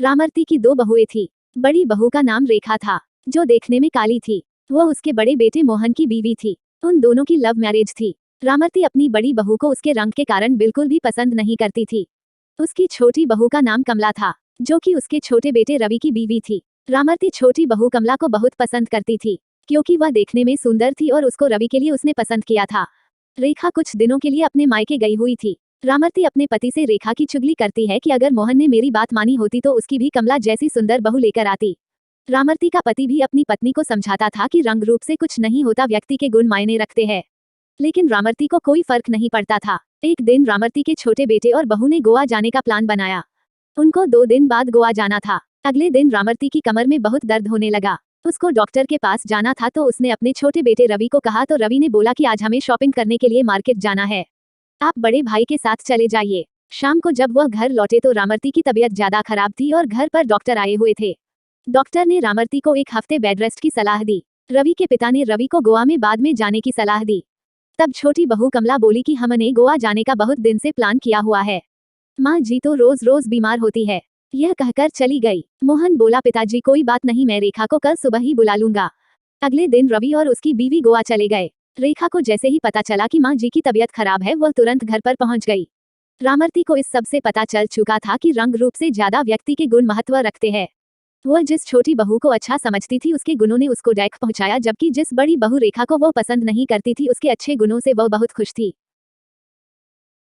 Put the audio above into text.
रामरती की दो बहुएं थी। बड़ी बहू का नाम रेखा था, जो देखने में काली थी। वह उसके बड़े बेटे मोहन की बीवी थी। उन दोनों की लव मैरिज थी। रामरती अपनी बड़ी बहू को उसके रंग के कारण बिल्कुल भी पसंद नहीं करती थी। उसकी छोटी बहू का नाम कमला था, जो कि उसके छोटे बेटे रवि की बीवी थी। रामरती छोटी बहू कमला को बहुत पसंद करती थी, क्योंकि वह देखने में सुंदर थी और उसको रवि के लिए उसने पसंद किया था। रेखा कुछ दिनों के लिए अपने मायके गई हुई थी। रामरती अपने पति से रेखा की चुगली करती है कि अगर मोहन ने मेरी बात मानी होती तो उसकी भी कमला जैसी सुंदर बहू लेकर आती। रामरती का पति भी अपनी पत्नी को समझाता था कि रंग रूप से कुछ नहीं होता, व्यक्ति के गुण मायने रखते हैं। लेकिन रामरती को कोई फर्क नहीं पड़ता था। एक दिन रामरती के छोटे बेटे और बहू ने गोवा जाने का प्लान बनाया। उनको 2 दिन बाद गोवा जाना था। अगले दिन रामरती की कमर में बहुत दर्द होने लगा। उसको डॉक्टर के पास जाना था तो उसने अपने छोटे बेटे रवि को कहा, तो रवि ने बोला कि आज हमें शॉपिंग करने के लिए मार्केट जाना है, आप बड़े भाई के साथ चले जाइए। शाम को जब वह घर लौटे तो रामरती की तबीयत ज्यादा खराब थी और घर पर डॉक्टर आए हुए थे। डॉक्टर ने रामरती को 1 हफ्ते बेड रेस्ट की सलाह दी। रवि के पिता ने रवि को गोवा में बाद में जाने की सलाह दी। तब छोटी बहू कमला बोली कि हमने गोवा जाने का बहुत दिन से प्लान किया हुआ है। माँ जी तो रोज रोज बीमार होती है। यह कहकर चली गई। मोहन बोला, पिताजी कोई बात नहीं, मैं रेखा को कल सुबह ही बुला लूंगा। अगले दिन रवि और उसकी बीवी गोवा चले गए। रेखा को जैसे ही पता चला कि माँ जी की तबीयत खराब है, वह तुरंत घर पर पहुंच गई। रामरती को इस सब से पता चल चुका था कि रंग रूप से ज्यादा व्यक्ति के गुण महत्व रखते हैं। वह जिस छोटी बहू को अच्छा समझती थी उसके गुणों ने उसको डैक पहुंचाया, जबकि जिस बड़ी बहू रेखा को वो पसंद नहीं करती थी उसके अच्छे गुणों से वह बहुत खुश थी।